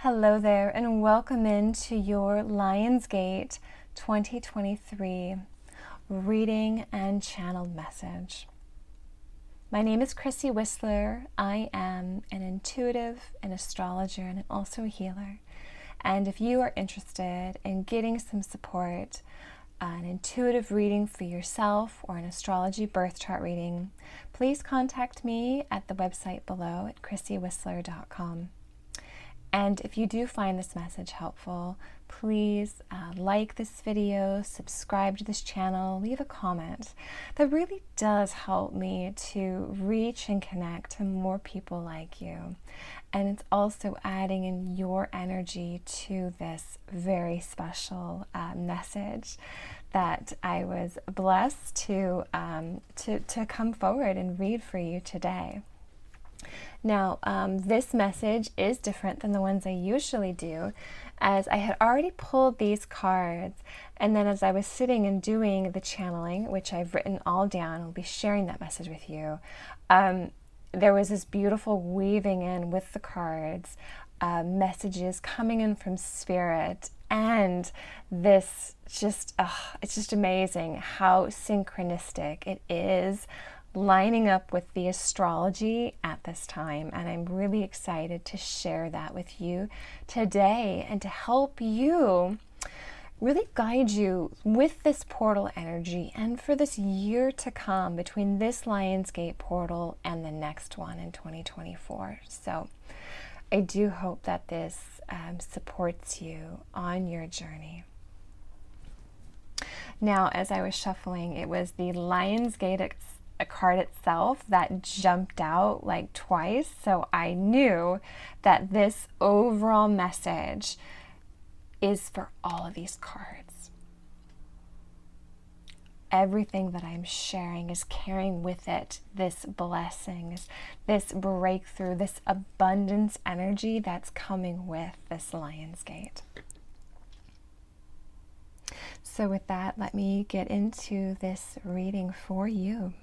Hello there, and welcome into your Lionsgate 2023 reading and channeled message. My name is Chrissy Wissler. I am an intuitive, an astrologer, and also a healer. And if you are interested in getting some support, an intuitive reading for yourself or an astrology birth chart reading, please contact me at the website below at chrissywissler.com. And if you do find this message helpful, please like this video, subscribe to this channel, leave a comment. That really does help me to reach and connect to more people like you. And it's also adding in your energy to this very special message that I was blessed to come forward and read for you today. Now, this message is different than the ones I usually do, as I had already pulled these cards, and then as I was sitting and doing the channeling, which I've written all down, I'll be sharing that message with you, there was this beautiful weaving in with the cards, messages coming in from Spirit, and this just, it's just amazing how synchronistic it is lining up with the astrology at this time, and I'm really excited to share that with you today and to help you really guide you with this portal energy and for this year to come between this Lionsgate portal and the next one in 2024. So I do hope that this supports you on your journey. Now, as I was shuffling, it was the Lionsgate a card itself that jumped out like twice, so I knew that this overall message is for all of these cards. Everything that I'm sharing is carrying with it this blessings, this breakthrough, this abundance energy that's coming with this Lionsgate. So with that, let me get into this reading for you.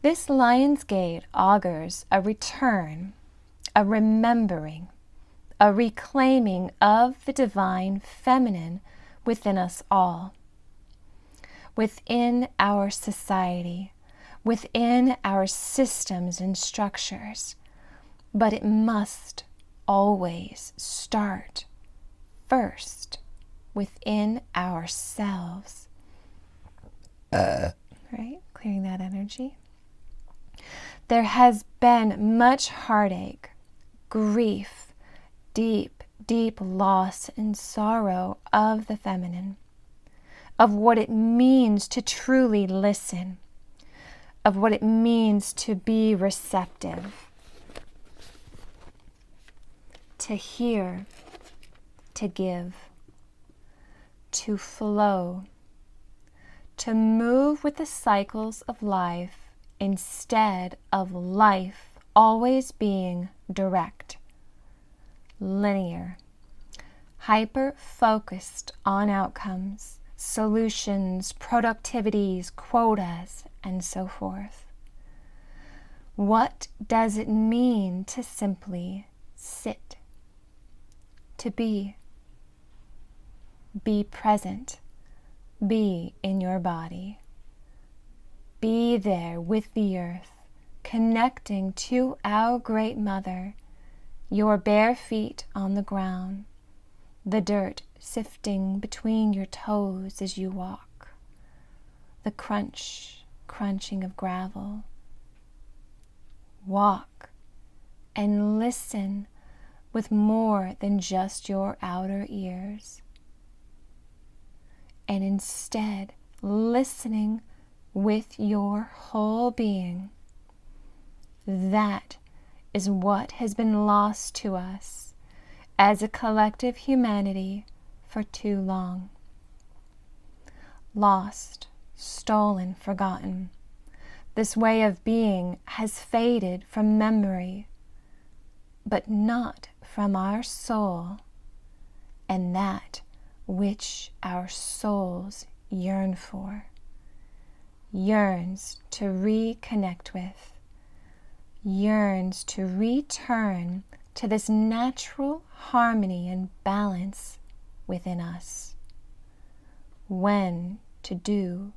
This Lionsgate augurs a return, a remembering, a reclaiming of the divine feminine within us all, within our society, within our systems and structures. But it must always start first within ourselves. Right? Clearing that energy. There has been much heartache, grief, deep, deep loss and sorrow of the feminine, of what it means to truly listen, of what it means to be receptive, to hear, to give, to flow, to move with the cycles of life instead of life always being direct, linear, hyper-focused on outcomes, solutions, productivities, quotas, and so forth. What does it mean to simply sit, to be present, be in your body? Be there with the earth, connecting to our Great Mother, your bare feet on the ground, the dirt sifting between your toes as you walk, the crunching of gravel. Walk and listen with more than just your outer ears, and instead listening with your whole being. That is what has been lost to us as a collective humanity for too long. Lost, stolen, forgotten. This way of being has faded from memory, but not from our soul, and that which our souls yearn for, yearns to reconnect with, yearns to return to this natural harmony and balance within us. When to do,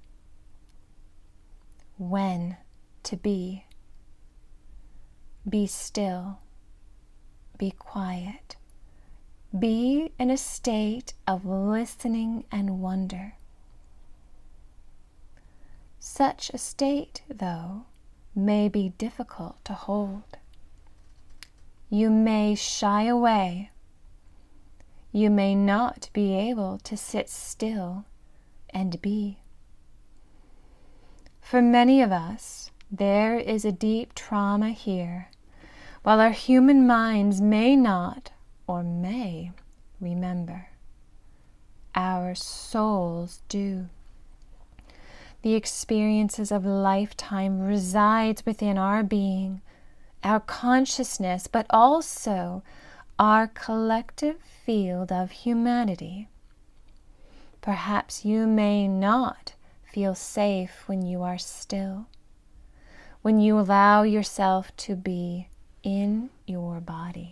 when to be. Be still, be quiet, be in a state of listening and wonder. Such a state, though, may be difficult to hold. You may shy away. You may not be able to sit still and be. For many of us, there is a deep trauma here, while our human minds may not or may remember. Our souls do. The experiences of lifetime resides within our being, our consciousness, but also our collective field of humanity. Perhaps you may not feel safe when you are still, when you allow yourself to be in your body.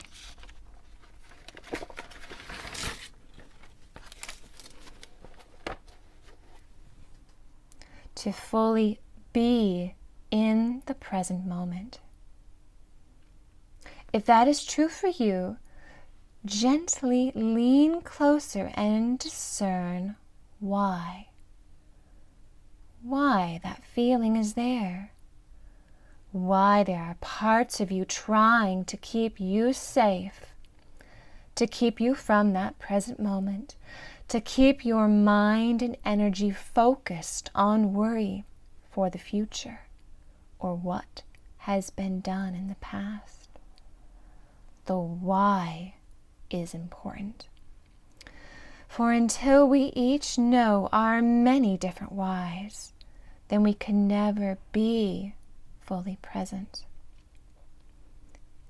To fully be in the present moment. If that is true for you, gently lean closer and discern why. Why that feeling is there. Why there are parts of you trying to keep you safe, to keep you from that present moment, to keep your mind and energy focused on worry for the future or what has been done in the past. The why is important. For until we each know our many different whys, then we can never be fully present.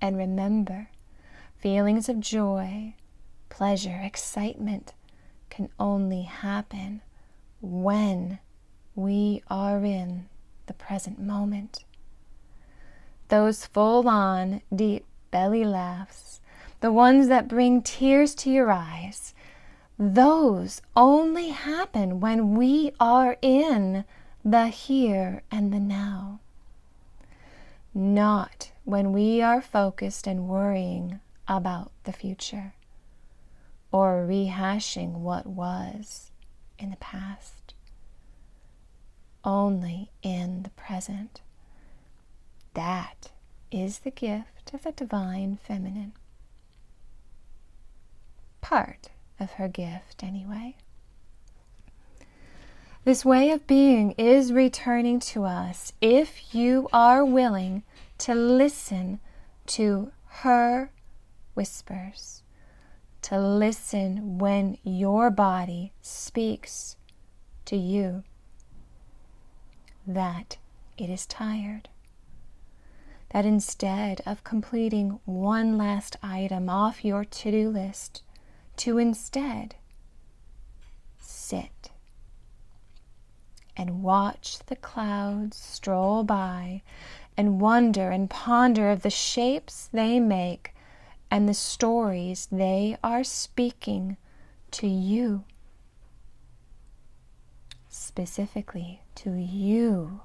And remember, feelings of joy, pleasure, excitement can only happen when we are in the present moment. Those full-on, deep belly laughs, the ones that bring tears to your eyes, those only happen when we are in the here and the now. Not when we are focused and worrying about the future or rehashing what was in the past. Only in the present. That is the gift of the divine feminine. Part of her gift, anyway. This way of being is returning to us if you are willing to listen to her whispers, to listen when your body speaks to you that it is tired, that instead of completing one last item off your to-do list, to instead sit and watch the clouds stroll by and wonder and ponder of the shapes they make and the stories they are speaking to you, specifically to you,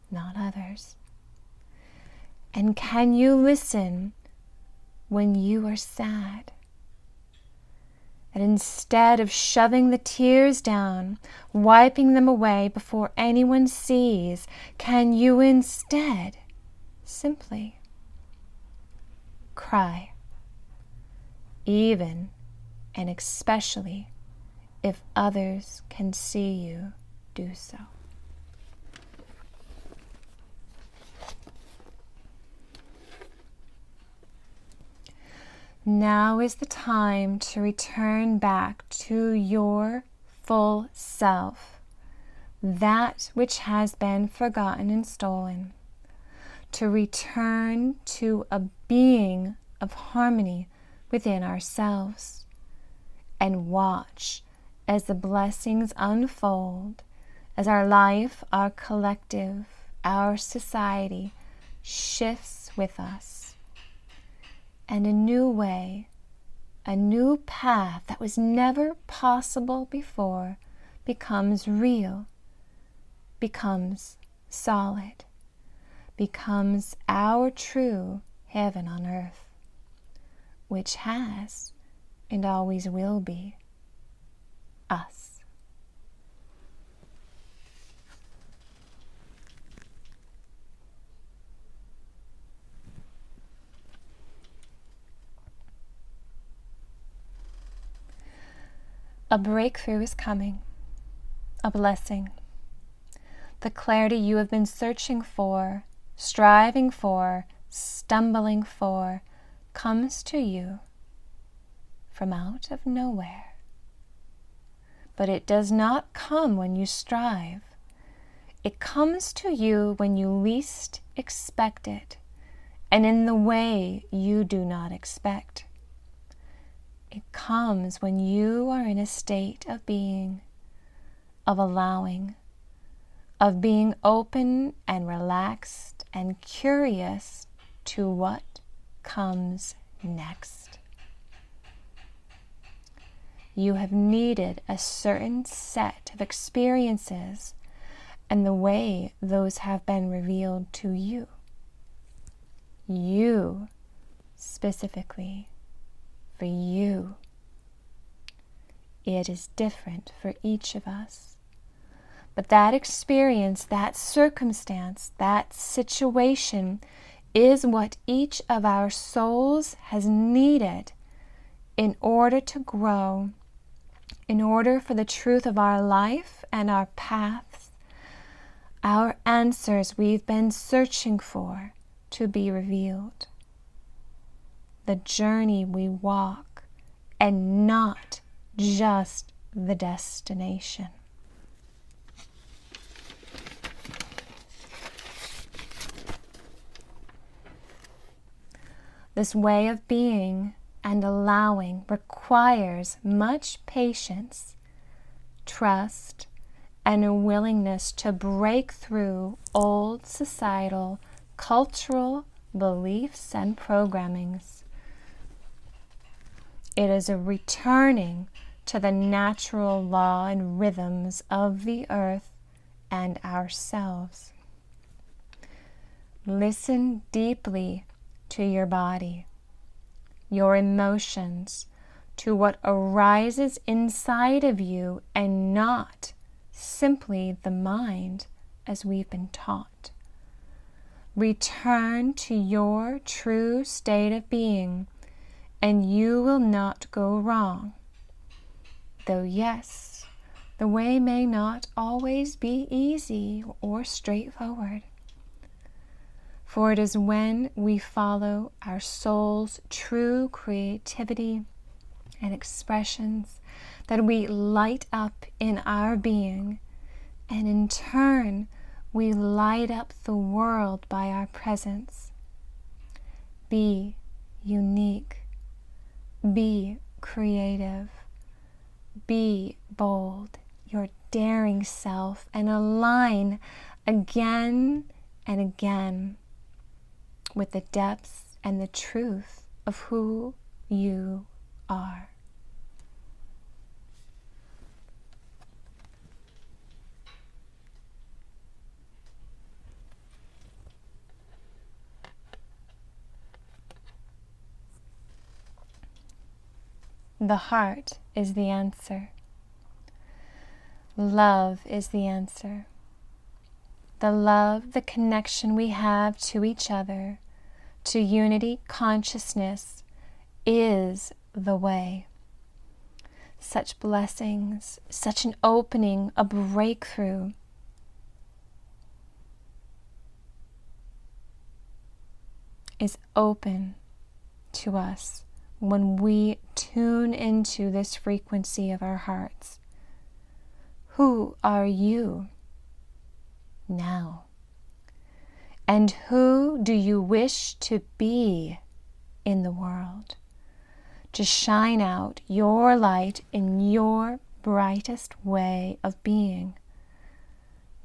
not others. And can you listen when you are sad? And instead of shoving the tears down, wiping them away before anyone sees, can you instead simply cry, even and especially if others can see you do so? Now is the time to return back to your full self, that which has been forgotten and stolen, to return to a being of harmony within ourselves, and watch as the blessings unfold, as our life, our collective, our society shifts with us. and a new way, a new path that was never possible before becomes real, becomes solid, becomes our true heaven on earth, which has and always will be us. A breakthrough is coming, a blessing. The clarity you have been searching for, striving for, stumbling for, comes to you from out of nowhere. But it does not come when you strive. It comes to you when you least expect it, and in the way you do not expect. It comes when you are in a state of being, of allowing, of being open and relaxed and curious to what comes next. You have needed a certain set of experiences and the way those have been revealed to you. You specifically. For you. It is different for each of us. But that experience, that circumstance, that situation is what each of our souls has needed in order to grow, in order for the truth of our life and our paths, our answers we've been searching for, to be revealed. The journey we walk, and not just the destination. This way of being and allowing requires much patience, trust, and a willingness to break through old societal, cultural beliefs and programmings. It is a returning to the natural law and rhythms of the earth and ourselves. Listen deeply to your body, your emotions, to what arises inside of you, and not simply the mind as we've been taught. Return to your true state of being, and you will not go wrong. Though yes, the way may not always be easy or straightforward. For it is when we follow our soul's true creativity and expressions that we light up in our being, and in turn we light up the world by our presence. Be unique. Be creative. Be bold, your daring self, and align again and again with the depths and the truth of who you are. The heart is the answer. Love is the answer. The love, the connection we have to each other, to unity consciousness, is the way. Such blessings, such an opening, a breakthrough. Is open to us when we tune into this frequency of our hearts. Who are you now? And who do you wish to be in the world? To shine out your light in your brightest way of being.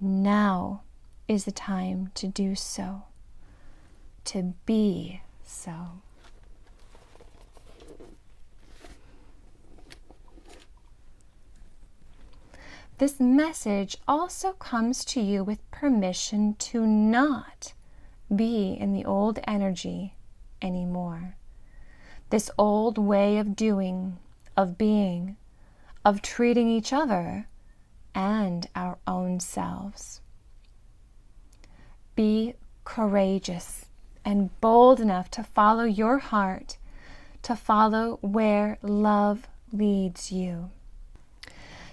Now is the time to do so. To be so. this message also comes to you with permission to not be in the old energy anymore. This old way of doing, of being, of treating each other and our own selves. Be courageous and bold enough to follow your heart, to follow where love leads you.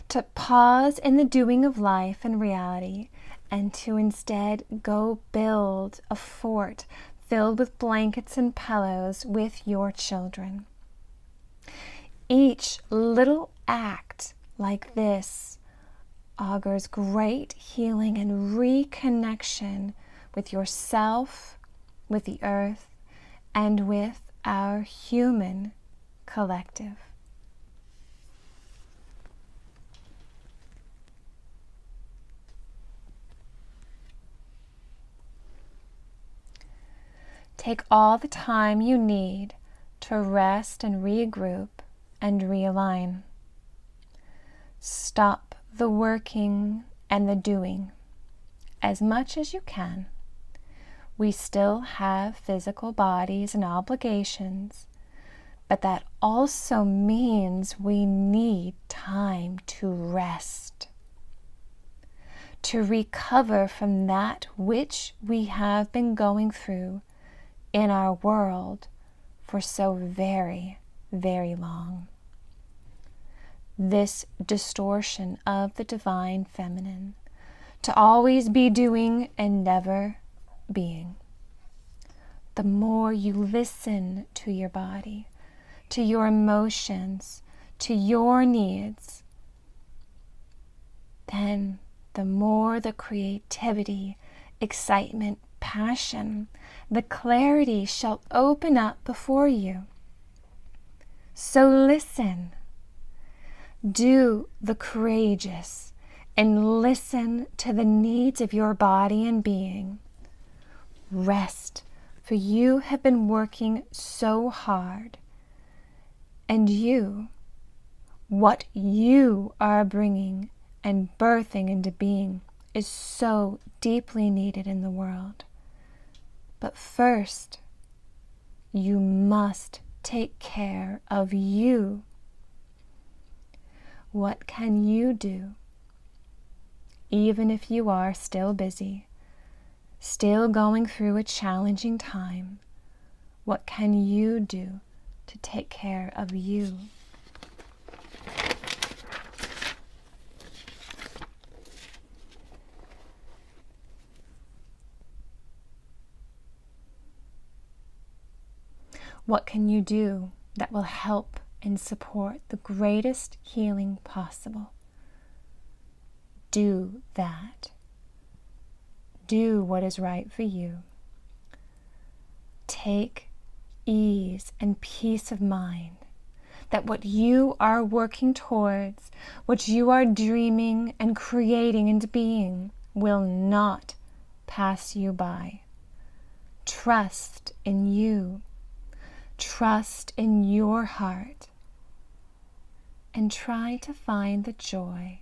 To pause in the doing of life and reality and to instead go build a fort filled with blankets and pillows with your children. Each little act like this augurs great healing and reconnection with yourself, with the earth, and with our human collective. Take all the time you need to rest and regroup and realign. Stop the working and the doing as much as you can. We still have physical bodies and obligations, but that also means we need time to rest, to recover from that which we have been going through in our world for so very, very long. This distortion of the divine feminine, to always be doing and never being. The more you listen to your body, to your emotions, to your needs, then the more the creativity, excitement, passion, the clarity shall open up before you. So listen. Do the courageous and listen to the needs of your body and being. Rest, for you have been working so hard. And you, what you are bringing and birthing into being is so deeply needed in the world. But first, you must take care of you. What can you do, even if you are still busy, still going through a challenging time? What can you do to take care of you? What can you do that will help and support the greatest healing possible? Do that. Do what is right for you. Take ease and peace of mind that what you are working towards, what you are dreaming and creating into being, will not pass you by. Trust in you. Trust in your heart. And try to find the joy,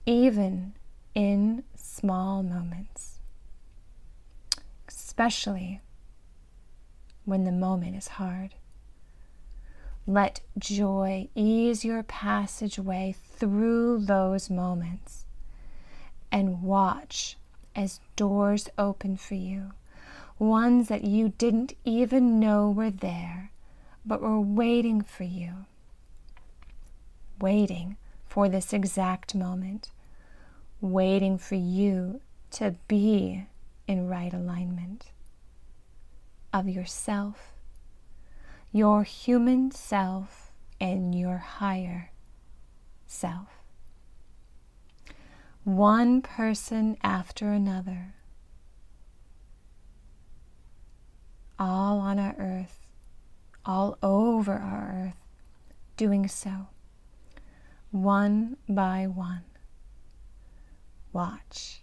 even in small moments, especially when the moment is hard. Let joy ease your passageway through those moments, and watch as doors open for you, ones that you didn't even know were there, but were waiting for you. Waiting for this exact moment, waiting for you to be in right alignment of yourself, your human self, and your higher self. One person after another, all on our earth, all over our earth, doing so. One by one. Watch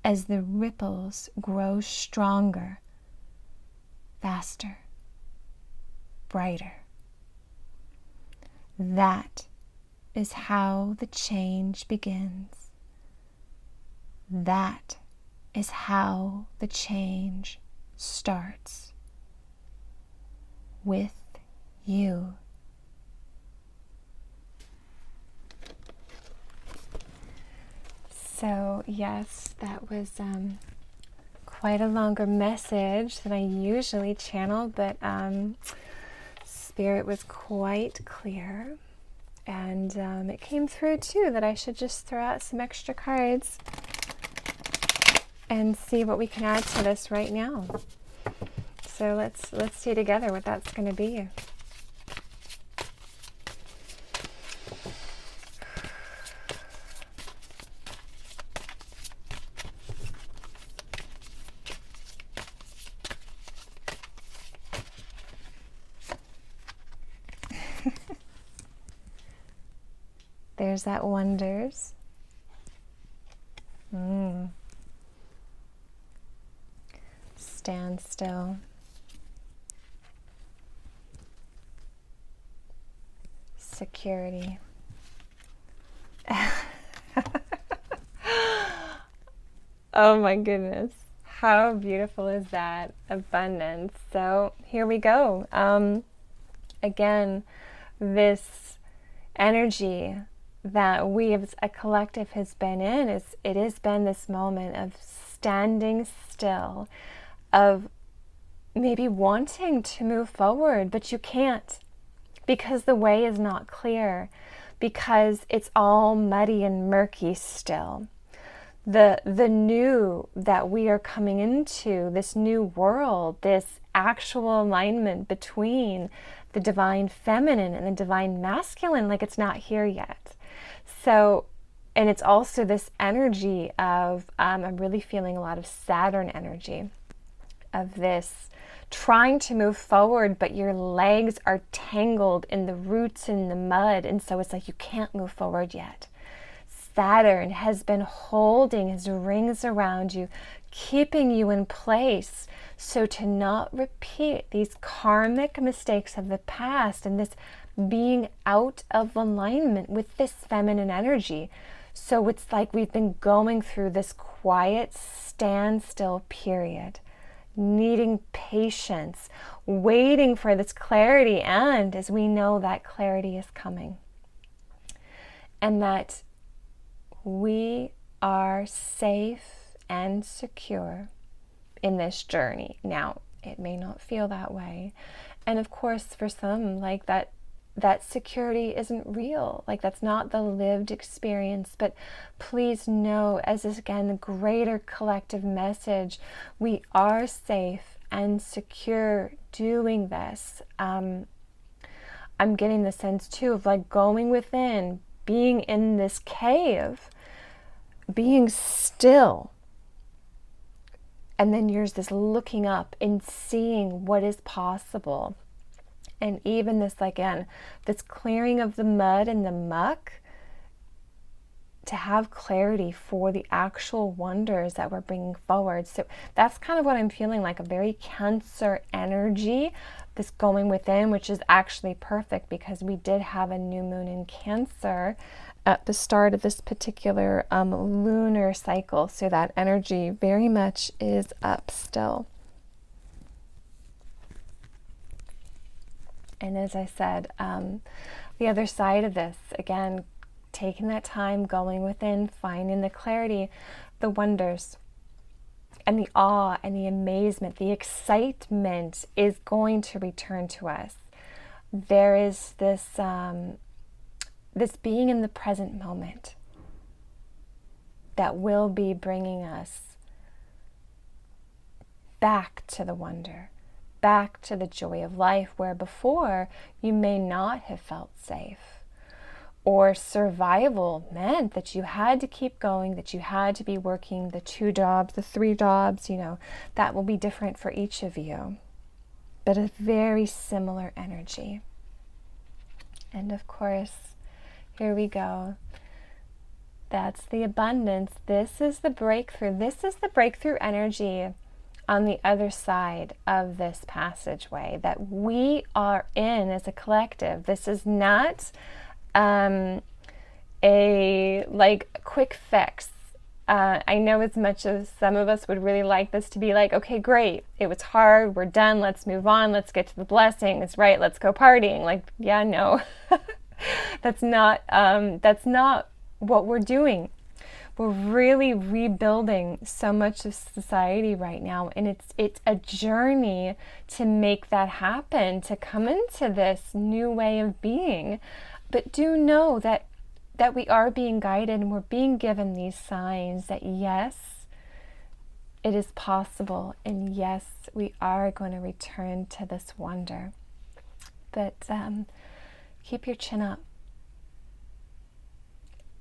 as the ripples grow stronger, faster, brighter. That is how the change begins. That is how the change starts. With you. So yes, that was quite a longer message than I usually channel, but Spirit was quite clear, and it came through too that I should just throw out some extra cards and see what we can add to this right now. So let's see together what that's going to be. There's that wonders. Stand still. Security. Oh my goodness. How beautiful is that? Abundance. So here we go. Again, this energy that we as a collective has been in it has been this moment of standing still, of maybe wanting to move forward, but you can't because the way is not clear, because it's all muddy and murky still. The new that we are coming into, this new world, this actual alignment between the divine feminine and the divine masculine, like it's not here yet. So, and it's also this energy of, I'm really feeling a lot of Saturn energy, of this trying to move forward, but your legs are tangled in the roots in the mud, and so it's like you can't move forward yet. Saturn has been holding his rings around you, keeping you in place, so to not repeat these karmic mistakes of the past and this being out of alignment with this feminine energy. So it's like we've been going through this quiet standstill period, needing patience, waiting for this clarity, and as we know, that clarity is coming. And that we are safe and secure in this journey. Now, it may not feel that way. And of course, for some, like that security isn't real. Like that's not the lived experience. But please know, as this, again, the greater collective message, we are safe and secure doing this. I'm getting the sense too of like going within, being in this cave, being still. And then there's this looking up and seeing what is possible. And even this, again, this clearing of the mud and the muck to have clarity for the actual wonders that we're bringing forward. So that's kind of what I'm feeling like, a very Cancer energy, this going within, which is actually perfect because we did have a new moon in Cancer at the start of this particular lunar cycle. So that energy very much is up still. And as I said, the other side of this, again, taking that time, going within, finding the clarity, the wonders, and the awe and the amazement, the excitement is going to return to us. There is this, this being in the present moment that will be bringing us back to the wonder, back to the joy of life, where before you may not have felt safe, or survival meant that you had to keep going, that you had to be working the 2 jobs, the 3 jobs, that will be different for each of you, but a very similar energy. And of course, here we go. That's the abundance. This is the breakthrough. This is the breakthrough energy on the other side of this passageway that we are in as a collective. This is not a like quick fix. I know as much as some of us would really like this to be like, okay, great, it was hard, we're done, let's move on, let's get to the blessings, right? Let's go partying. Like, yeah, no, that's not what we're doing. We're really rebuilding so much of society right now, and it's a journey to make that happen, to come into this new way of being. But do know that we are being guided, and we're being given these signs that yes, it is possible, and yes, we are going to return to this wonder. But keep your chin up.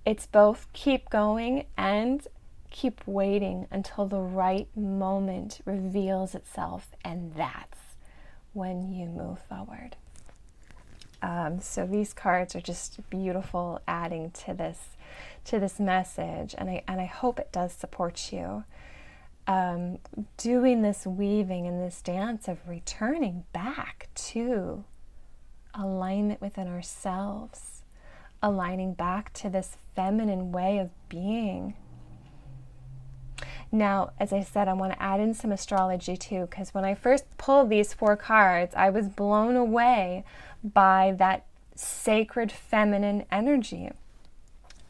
It's both keep going and keep waiting until the right moment reveals itself, and that's when you move forward. So these cards are just beautiful, adding to this message, and I hope it does support you. Doing this weaving and this dance of returning back to alignment within ourselves, aligning back to this feminine way of being. Now, as I said, I want to add in some astrology too, because when I first pulled these 4 cards, I was blown away by that sacred feminine energy.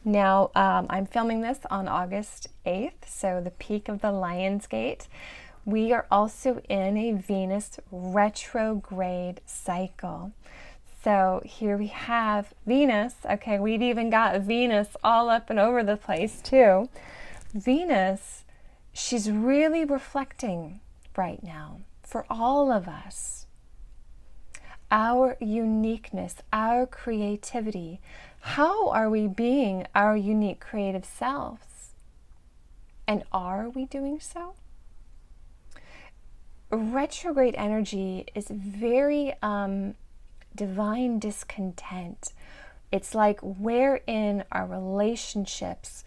Now, I'm filming this on August 8th, so the peak of the Lion's Gate. We are also in a Venus retrograde cycle. So here we have Venus. Okay, we've even got Venus all up and over the place too. Venus, she's really reflecting right now for all of us. Our uniqueness, our creativity. How are we being our unique creative selves? And are we doing so? Retrograde energy is very divine discontent. It's like we're in our relationships,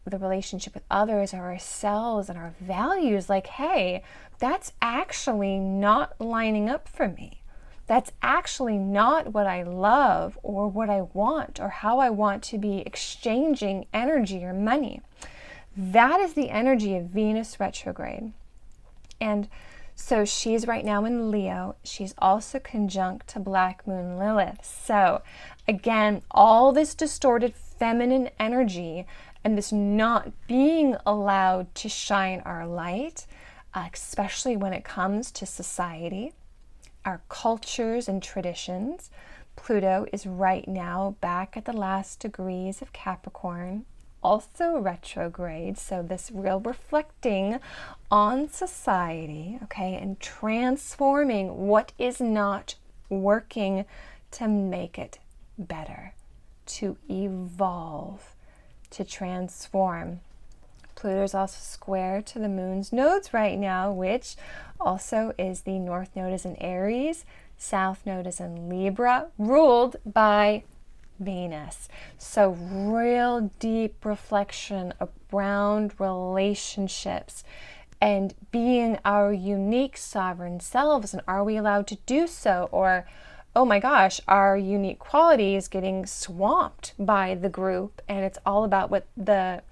the relationship with others, or ourselves, and our values, like, hey, that's actually not lining up for me. That's actually not what I love or what I want or how I want to be exchanging energy or money. That is the energy of Venus retrograde. And so she's right now in Leo. She's also conjunct to Black Moon Lilith. So again, all this distorted feminine energy and this not being allowed to shine our light, especially when it comes to society, our cultures and traditions. Pluto is right now back at the last degrees of Capricorn, also retrograde. So this real reflecting on society, okay, and transforming what is not working to make it better, to evolve, to transform. Pluto's also square to the moon's nodes right now, which also is the north node is in Aries, south node is in Libra, ruled by Venus. So real deep reflection around relationships and being our unique sovereign selves. And are we allowed to do so? Or, oh my gosh, our unique quality is getting swamped by the group, and it's all about what the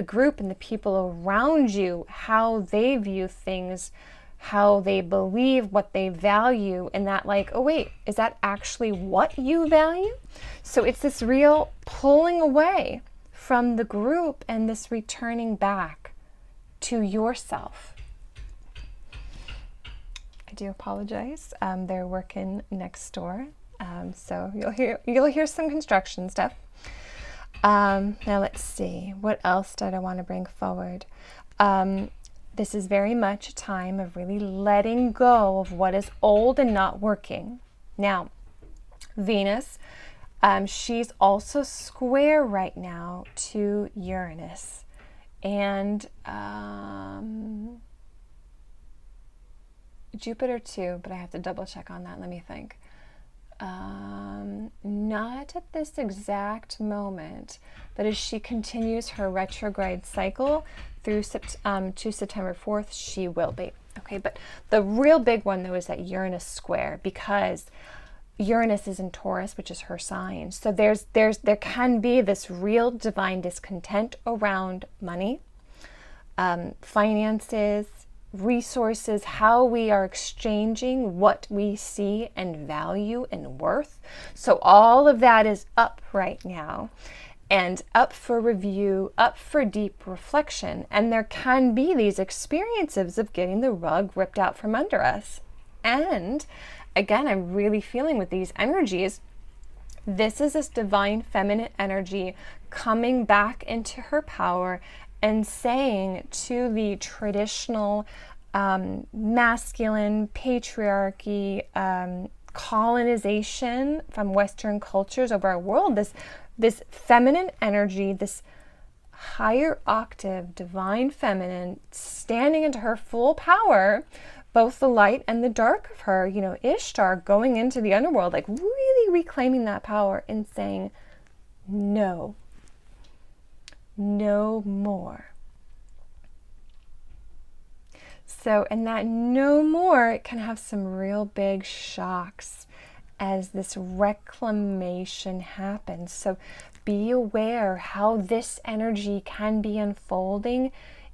group and the people around you, how they view things, how they believe, what they value, and that like, oh wait, is that actually what you value? So it's this real pulling away from the group and this returning back to yourself. I do apologize. They're working next door, so you'll hear some construction stuff. Now let's see, what else did I want to bring forward? This is very much a time of really letting go of what is old and not working. Now, Venus, she's also square right now to Uranus. And Jupiter too, but I have to double check on that. Let me think. Not at this exact moment, but as she continues her retrograde cycle through to September 4th, she will be. Okay, but the real big one though is that Uranus square, because Uranus is in Taurus, which is her sign. So there can be this real divine discontent around money, finances, resources, how we are exchanging what we see and value and worth. So all of that is up right now and up for review, up for deep reflection. And there can be these experiences of getting the rug ripped out from under us. And again, I'm really feeling with these energies, this is this divine feminine energy coming back into her power and saying to the traditional masculine patriarchy, colonization from Western cultures over our world, this feminine energy, this higher octave divine feminine standing into her full power, both the light and the dark of her, you know, Ishtar going into the underworld, like really reclaiming that power and saying, no, no more. So, and that no more can have some real big shocks as this reclamation happens. So be aware how this energy can be unfolding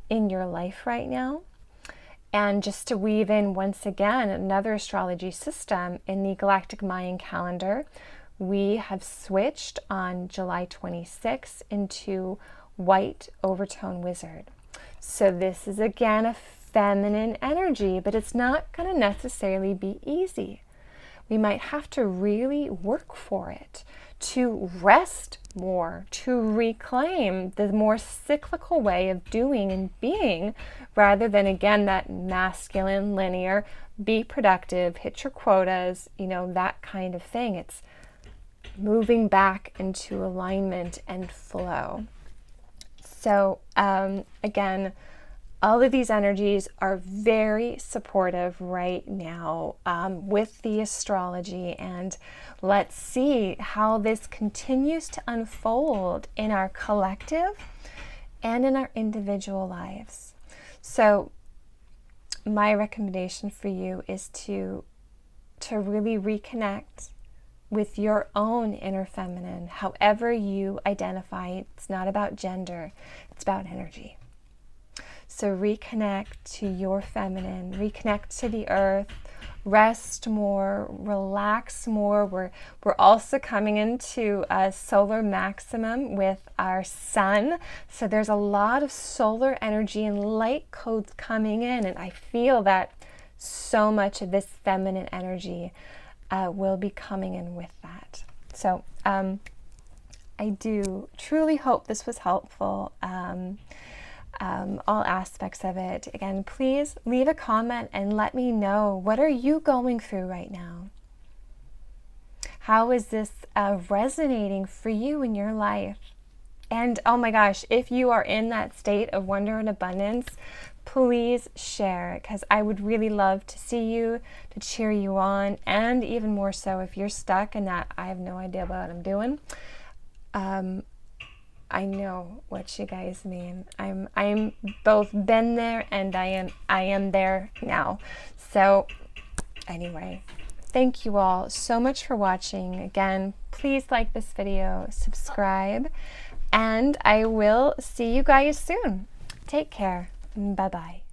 in your life right now. And just to weave in once again another astrology system in the Galactic Mayan calendar, we have switched on July 26th into white overtone wizard. So this is again a feminine energy, but it's not going to necessarily be easy. We might have to really work for it, to rest more, to reclaim the more cyclical way of doing and being, rather than again that masculine linear, be productive, hit your quotas, you know, that kind of thing. It's moving back into alignment and flow. So again, all of these energies are very supportive right now with the astrology, and let's see how this continues to unfold in our collective and in our individual lives. So my recommendation for you is to really reconnect with your own inner feminine, however you identify. It's not about gender, it's about energy. So reconnect to your feminine, reconnect to the earth, rest more, relax more. We're also coming into a solar maximum with our sun. So there's a lot of solar energy and light codes coming in. And I feel that so much of this feminine energy will be coming in with that. So I do truly hope this was helpful. All aspects of it. Again, please leave a comment and let me know, what are you going through right now? How is this resonating for you in your life? And oh my gosh, if you are in that state of wonder and abundance, please share it, because I would really love to see you, to cheer you on, and even more so if you're stuck in that I have no idea what I'm doing. I know what you guys mean. I'm both been there and I am there now. So anyway, thank you all so much for watching. Again, please like this video, subscribe, and I will see you guys soon. Take care. Bye-bye.